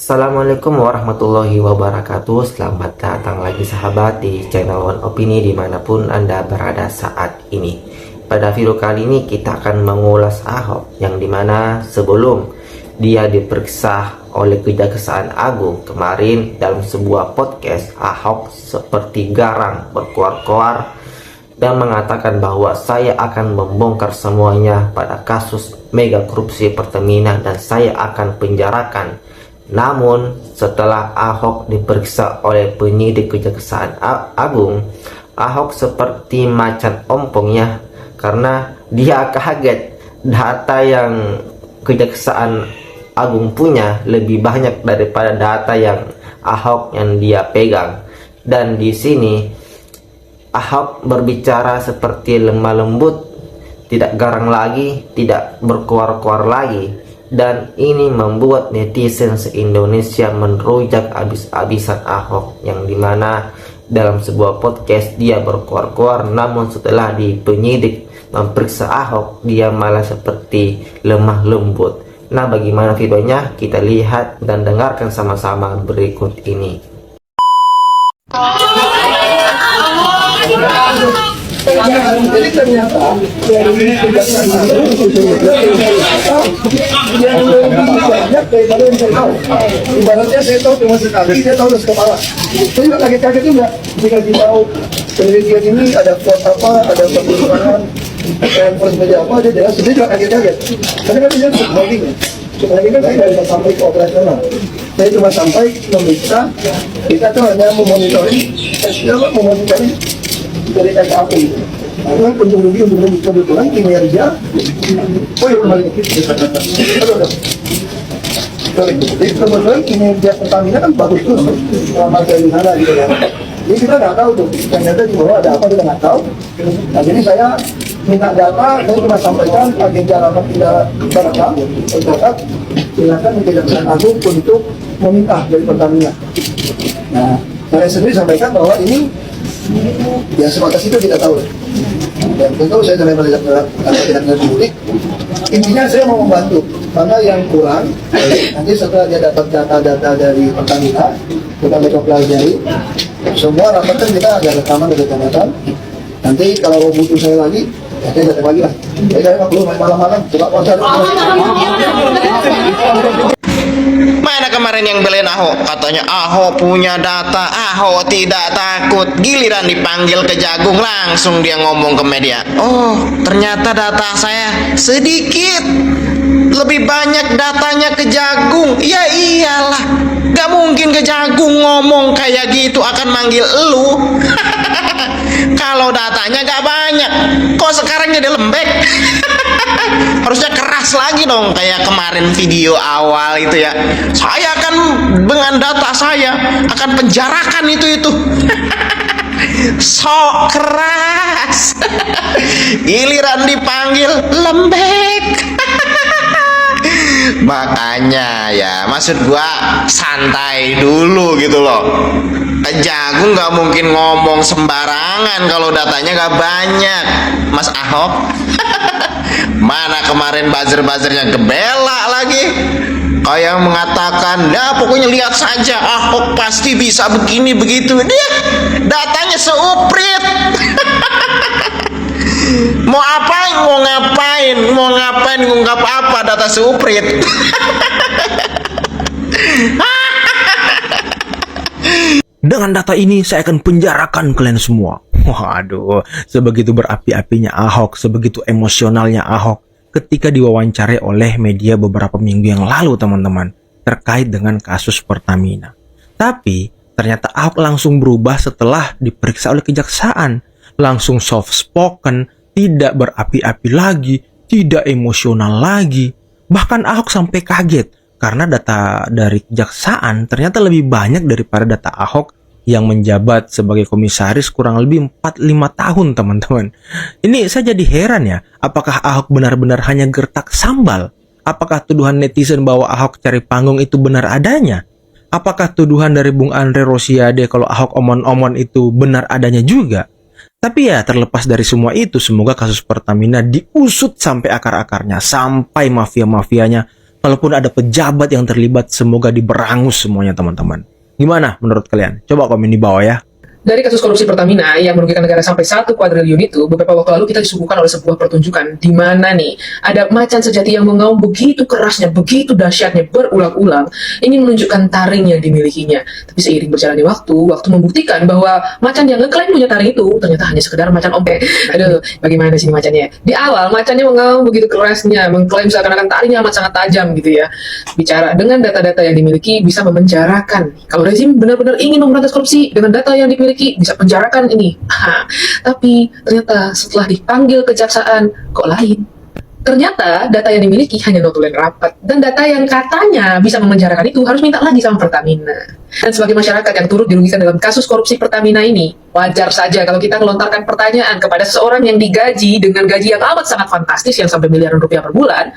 Assalamualaikum warahmatullahi wabarakatuh. Selamat datang lagi sahabat di channel One Opini dimanapun Anda berada saat ini. Pada video kali ini kita akan mengulas Ahok, yang dimana sebelum dia diperiksa oleh Kejaksaan Agung kemarin dalam sebuah podcast, Ahok seperti garang berkoar-koar dan mengatakan bahwa saya akan membongkar semuanya pada kasus mega korupsi Pertamina dan saya akan penjarakan. Namun setelah Ahok diperiksa oleh penyidik Kejaksaan Agung, Ahok seperti macan ompongnya karena dia kaget data yang Kejaksaan Agung punya lebih banyak daripada data yang Ahok yang dia pegang. Dan di sini Ahok berbicara seperti lemah lembut, tidak garang lagi, tidak berkoar-koar lagi. Dan ini membuat netizen se-Indonesia merujak habis-habisan Ahok, yang dimana dalam sebuah podcast dia berkoar-koar, namun setelah di penyidik memeriksa Ahok dia malah seperti lemah lembut. Nah, bagaimana videonya? Kita lihat dan dengarkan sama-sama berikut ini. Jadi ternyata dari Kejaksaan yang lebih banyak daripada yang saya tahu. Ibaratnya saya tahu cuma sekali, dia tahu dari kepala. Saya juga kaget-kaget juga jika tahu penelitian ini ada kuat apa, ada perkembangan, referensi media apa, dia jelas. Saya juga kaget-kaget. Karena kan dia sebagainya. Sebenarnya kan saya tidak bisa sampai ke operasional. Saya cuma sampai memeriksa. Kita tuh hanya memonitoring, dari SAP itu. Karena untuk kebetulan kinerja, jadi kebetulan kinerja Pertamina kan bagus tuh selama saya di sana gitu ya. Jadi kita nggak tahu tuh, ternyata di bawah ada apa kita nggak tahu. Nah jadi saya minta data, saya cuma sampaikan agenda rapat tidak berekam, tercatat, silakan Kejaksaan Agung untuk meminta dari Pertamina. Nah saya sendiri sampaikan bahwa ini ya sebatas itu kita tahu. Dan tentu saya tidak publik. Intinya saya mau membantu karena yang kurang nanti setelah dia dapat data-data dari Pertamina kita mereka pelajari semua rapat kan kita ada rekaman ada catatan. Nanti kalau butuh saya lagi ya saya datang lagi lah. Saya nggak perlu main malam-malam coba konser. Mana kemarin yang belain Ahok? Katanya Ahok punya data, Ahok tidak takut. Giliran dipanggil ke Jagung langsung dia ngomong ke media. Oh, ternyata data saya sedikit. Lebih banyak datanya ke Jagung. Ya iyalah, gak mungkin ke Jagung ngomong kayak gitu akan manggil elu. Kalau datanya gak banyak, kok sekarang jadi lembek? Harusnya keras lagi dong kayak kemarin video awal itu ya. Saya akan dengan data saya akan penjarakan itu. Sok keras. Giliran dipanggil lembek. Makanya ya maksud gua santai dulu gitu loh. Jagung nggak mungkin ngomong sembarangan kalau datanya nggak banyak, Mas Ahok. Mana kemarin buzzer-buzzernya gebela lagi, kayak mengatakan, ya pokoknya lihat saja Ahok pasti bisa begini begitu. Dia datanya seuprit. Mau ngapain, ngungkap apa data seuprit. Dengan data ini saya akan penjarakan kalian semua. Waduh, sebegitu berapi-apinya Ahok, sebegitu emosionalnya Ahok ketika diwawancarai oleh media beberapa minggu yang lalu teman-teman terkait dengan kasus Pertamina. Tapi ternyata Ahok langsung berubah setelah diperiksa oleh kejaksaan. Langsung soft spoken, tidak berapi-api lagi, tidak emosional lagi. Bahkan Ahok sampai kaget karena data dari kejaksaan ternyata lebih banyak daripada data Ahok yang menjabat sebagai komisaris kurang lebih 4-5 tahun teman-teman. Ini saya jadi heran ya, apakah Ahok benar-benar hanya gertak sambal? Apakah tuduhan netizen bahwa Ahok cari panggung itu benar adanya? Apakah tuduhan dari Bung Andre Rosiade kalau Ahok omon-omon itu benar adanya juga? Tapi ya terlepas dari semua itu, semoga kasus Pertamina diusut sampai akar-akarnya, sampai mafia-mafianya Kalaupun ada pejabat yang terlibat, semoga diberangus semuanya teman-teman. Gimana menurut kalian? Coba komen di bawah ya. Dari kasus korupsi Pertamina yang merugikan negara sampai 1 kuadriliun itu, beberapa waktu lalu kita disuguhkan oleh sebuah pertunjukan di mana nih ada macan sejati yang mengaum begitu kerasnya, begitu dahsyatnya berulang-ulang, ingin menunjukkan taring yang dimilikinya. Tapi seiring berjalannya waktu membuktikan bahwa macan yang ngeklaim punya taring itu ternyata hanya sekedar macan ompe. Aduh, bagaimana sini macannya? Di awal macannya mengaum begitu kerasnya, mengklaim seakan-akan taringnya amat sangat tajam gitu ya. Bicara dengan data-data yang dimiliki bisa memenjarakan. Kalau rezim benar-benar ingin memberantas korupsi dengan data yang dimiliki bisa penjarakan ini. Tapi ternyata setelah dipanggil kejaksaan kok lain. Ternyata data yang dimiliki hanya notulen rapat, dan data yang katanya bisa memenjarakan itu harus minta lagi sama Pertamina. Dan sebagai masyarakat yang turut dirugikan dalam kasus korupsi Pertamina ini, wajar saja kalau kita melontarkan pertanyaan kepada seseorang yang digaji dengan gaji yang amat sangat fantastis yang sampai miliaran rupiah per bulan.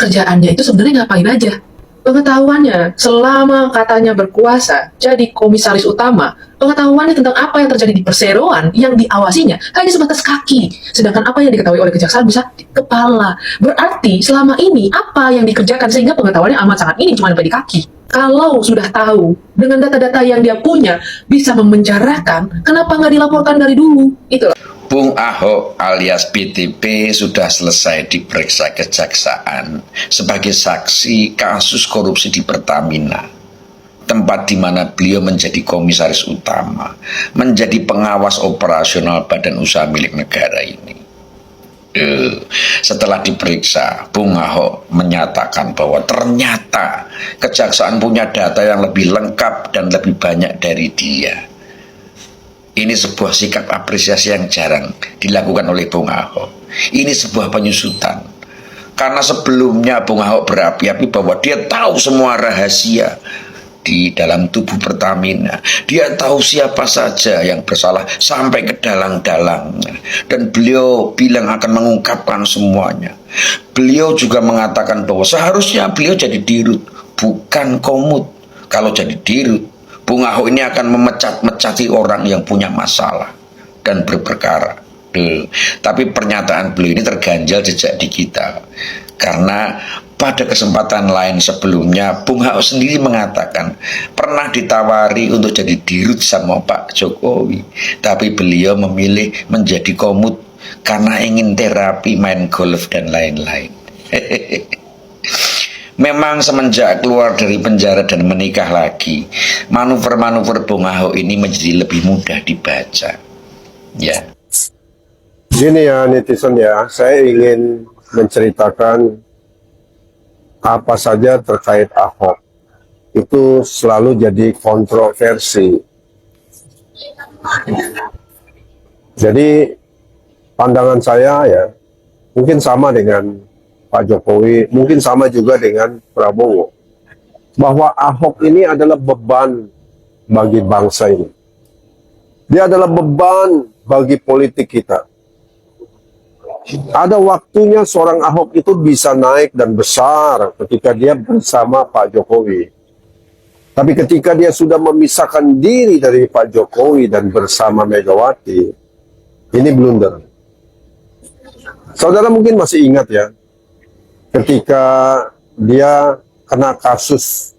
Kerjaannya itu sebenarnya ngapain aja? Pengetahuannya selama katanya berkuasa jadi komisaris utama, pengetahuannya tentang apa yang terjadi di perseroan yang diawasinya hanya sebatas kaki, sedangkan apa yang diketahui oleh kejaksaan bisa di kepala. Berarti selama ini apa yang dikerjakan sehingga pengetahuannya amat sangat ini cuma sampai di kaki. Kalau sudah tahu dengan data-data yang dia punya bisa memenjarakan, kenapa nggak dilaporkan dari dulu? Itulah. Bung Ahok alias BTP sudah selesai diperiksa kejaksaan sebagai saksi kasus korupsi di Pertamina, tempat di mana beliau menjadi komisaris utama, menjadi pengawas operasional badan usaha milik negara ini. Setelah diperiksa, Bung Ahok menyatakan bahwa ternyata kejaksaan punya data yang lebih lengkap dan lebih banyak dari dia. Ini sebuah sikap apresiasi yang jarang dilakukan oleh Bung Ahok. Ini sebuah penyusutan. Karena sebelumnya Bung Ahok berapi-api bahwa dia tahu semua rahasia di dalam tubuh Pertamina. Dia tahu siapa saja yang bersalah sampai ke dalang-dalangnya. Dan beliau bilang akan mengungkapkan semuanya. Beliau juga mengatakan bahwa seharusnya beliau jadi dirut, bukan komut. Kalau jadi dirut, Bung Ahok ini akan memecat-mecati orang yang punya masalah dan berperkara. Tapi pernyataan beliau ini terganjal jejak digital. Karena pada kesempatan lain sebelumnya, Bung Ahok sendiri mengatakan pernah ditawari untuk jadi dirut sama Pak Jokowi. Tapi beliau memilih menjadi komut karena ingin terapi, main golf, dan lain-lain. Memang semenjak keluar dari penjara dan menikah lagi, manuver-manuver Bung Ahok ini menjadi lebih mudah dibaca. Ya. Gini ya netizen ya, saya ingin menceritakan apa saja terkait Ahok. Itu selalu jadi kontroversi. Jadi pandangan saya ya, mungkin sama dengan Pak Jokowi, mungkin sama juga dengan Prabowo, bahwa Ahok ini adalah beban bagi bangsa ini. Dia adalah beban bagi politik kita. Ada waktunya seorang Ahok itu bisa naik dan besar ketika dia bersama Pak Jokowi. Tapi ketika dia sudah memisahkan diri dari Pak Jokowi dan bersama Megawati, ini blunder. Saudara mungkin masih ingat ya, ketika dia kena kasus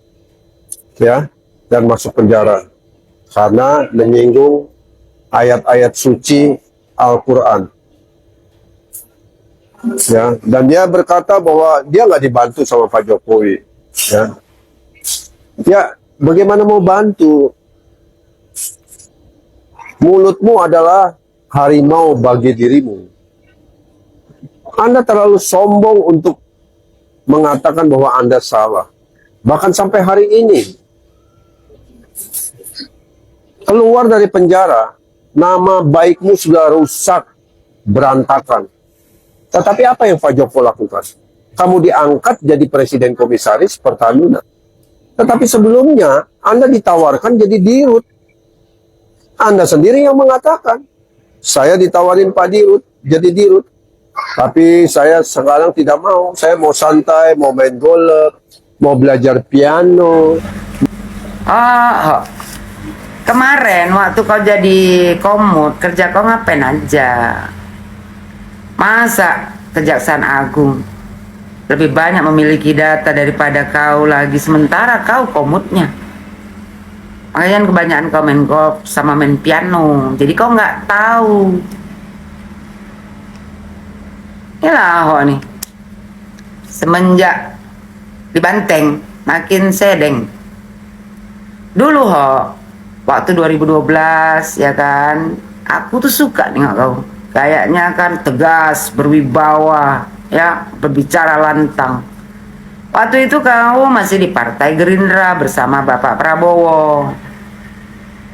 ya dan masuk penjara karena menyinggung ayat-ayat suci Al-Quran ya, dan dia berkata bahwa dia nggak dibantu sama Pak Jokowi ya bagaimana mau bantu? Mulutmu adalah harimau bagi dirimu. Anda terlalu sombong untuk mengatakan bahwa Anda salah. Bahkan sampai hari ini, keluar dari penjara, nama baikmu sudah rusak, berantakan. Tetapi apa yang Pak Jokowi lakukan? Kamu diangkat jadi presiden komisaris Pertamina. Tetapi sebelumnya, Anda ditawarkan jadi dirut. Anda sendiri yang mengatakan, saya ditawarin Pak Dirut, jadi dirut. Tapi saya sekarang tidak mau. Saya mau santai, mau main golf, mau belajar piano. Oh, kemarin waktu kau jadi komut, kerja kau ngapain aja? Masa Kejaksaan Agung lebih banyak memiliki data daripada kau lagi, sementara kau komutnya. Makanya kebanyakan kau main golf sama main piano, jadi kau nggak tahu. Inilah Ahok nih, semenjak di Banteng makin sedeng. Dulu waktu 2012 ya kan, aku tuh suka nengok kau, kayaknya kan tegas, berwibawa, ya, berbicara lantang. Waktu itu kau masih di Partai Gerindra bersama Bapak Prabowo,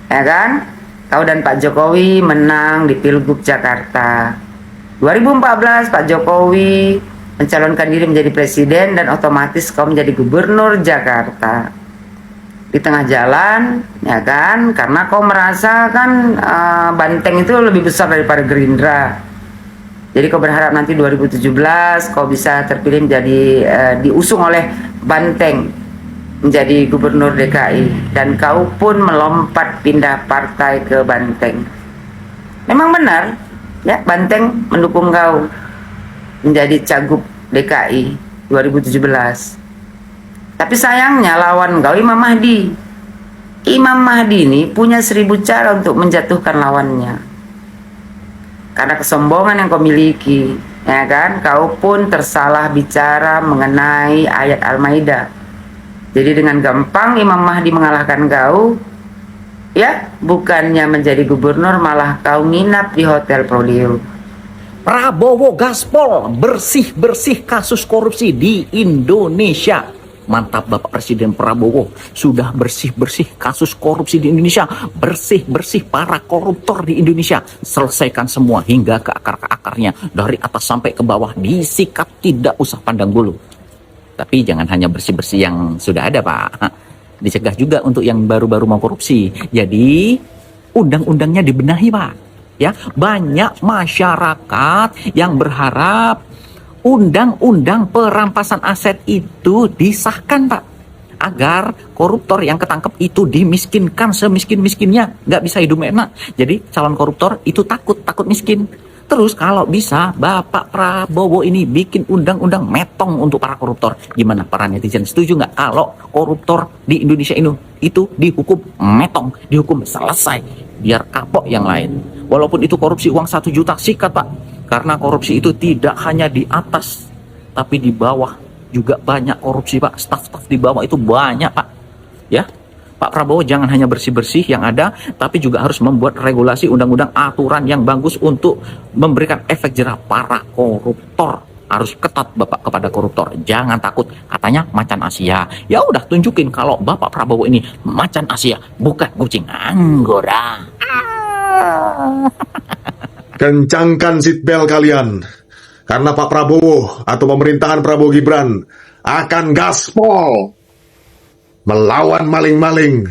ya kan? Kau dan Pak Jokowi menang di Pilgub Jakarta. 2014 Pak Jokowi mencalonkan diri menjadi presiden dan otomatis kau menjadi gubernur Jakarta. Di tengah jalan, ya kan, karena kau merasa kan Banteng itu lebih besar daripada Gerindra. Jadi kau berharap nanti 2017 kau bisa terpilih menjadi diusung oleh Banteng menjadi gubernur DKI, dan kau pun melompat pindah partai ke Banteng. Memang benar, ya, Banteng mendukung kau menjadi cagup DKI 2017. Tapi sayangnya lawan kau Imam Mahdi. Imam Mahdi ini punya 1000 cara untuk menjatuhkan lawannya. Karena kesombongan yang kau miliki, ya kan? Kau pun tersalah bicara mengenai ayat Al-Maidah. Jadi dengan gampang Imam Mahdi mengalahkan kau. Ya, bukannya menjadi gubernur malah kau nginap di Hotel Prodeo. Prabowo gaspol, bersih-bersih kasus korupsi di Indonesia. Mantap Bapak Presiden Prabowo, sudah bersih-bersih kasus korupsi di Indonesia, bersih-bersih para koruptor di Indonesia, selesaikan semua hingga ke akar-akarnya, dari atas sampai ke bawah, disikat, tidak usah pandang bulu. Tapi jangan hanya bersih-bersih yang sudah ada Pak, dicegah juga untuk yang baru-baru mau korupsi. Jadi undang-undangnya dibenahi Pak. Ya, banyak masyarakat yang berharap undang-undang perampasan aset itu disahkan Pak, agar koruptor yang ketangkep itu dimiskinkan semiskin-miskinnya, nggak bisa hidup enak. Jadi calon koruptor itu takut miskin. Terus kalau bisa Bapak Prabowo ini bikin undang-undang metong untuk para koruptor. Gimana para netizen, setuju nggak kalau koruptor di Indonesia ini itu dihukum metong, dihukum selesai, biar kapok yang lain. Walaupun itu korupsi uang 1 juta, sikat Pak. Karena korupsi itu tidak hanya di atas, tapi di bawah juga banyak korupsi Pak. Staf-staf di bawah itu banyak Pak. Ya, Pak Prabowo jangan hanya bersih-bersih yang ada, tapi juga harus membuat regulasi, undang-undang, aturan yang bagus untuk memberikan efek jerah para koruptor. Harus ketat Bapak kepada koruptor. Jangan takut, katanya macan Asia. Ya udah, tunjukin kalau Bapak Prabowo ini macan Asia, bukan kucing Anggora. Kencangkan seatbelt kalian, karena Pak Prabowo atau pemerintahan Prabowo Gibran akan gaspol melawan maling-maling,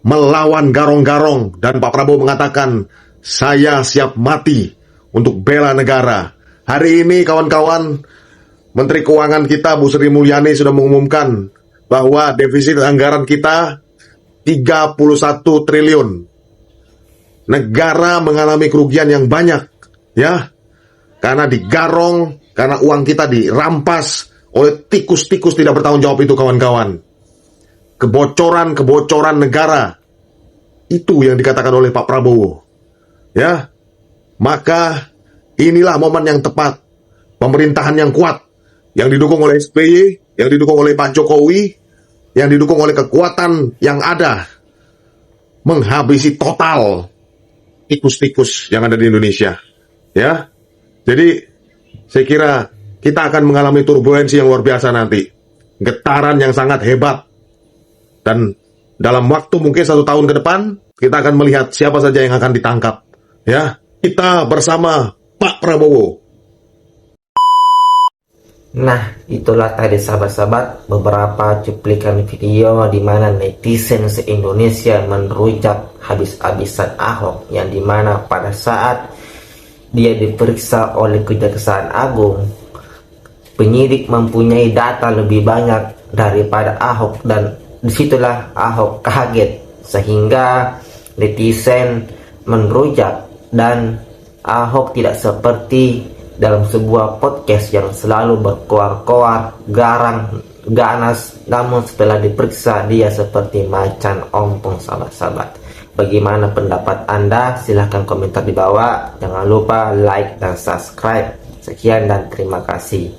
melawan garong-garong, dan Pak Prabowo mengatakan, saya siap mati untuk bela negara. Hari ini kawan-kawan, Menteri Keuangan kita Bu Sri Mulyani sudah mengumumkan bahwa defisit anggaran kita 31 triliun. Negara mengalami kerugian yang banyak, ya, karena digarong, karena uang kita dirampas oleh tikus-tikus tidak bertanggung jawab itu kawan-kawan. Kebocoran negara, itu yang dikatakan oleh Pak Prabowo, ya. Maka inilah momen yang tepat, pemerintahan yang kuat, yang didukung oleh SBY, yang didukung oleh Pak Jokowi, yang didukung oleh kekuatan yang ada, menghabisi total tikus-tikus yang ada di Indonesia, ya. Jadi saya kira kita akan mengalami turbulensi yang luar biasa nanti, getaran yang sangat hebat, dan dalam waktu mungkin 1 tahun ke depan kita akan melihat siapa saja yang akan ditangkap, ya. Kita bersama Pak Prabowo. Nah, itulah tadi sahabat-sahabat beberapa cuplikan video di mana netizen se-Indonesia menrujak habis-habisan Ahok, yang dimana pada saat dia diperiksa oleh Kejaksaan Agung, penyidik mempunyai data lebih banyak daripada Ahok, dan disitulah Ahok kaget sehingga netizen menrujak, dan Ahok tidak seperti dalam sebuah podcast yang selalu berkoar-koar, garang, ganas, namun setelah diperiksa dia seperti macan ompong, sahabat-sahabat. Bagaimana pendapat Anda? Silahkan komentar di bawah. Jangan lupa like dan subscribe. Sekian dan terima kasih.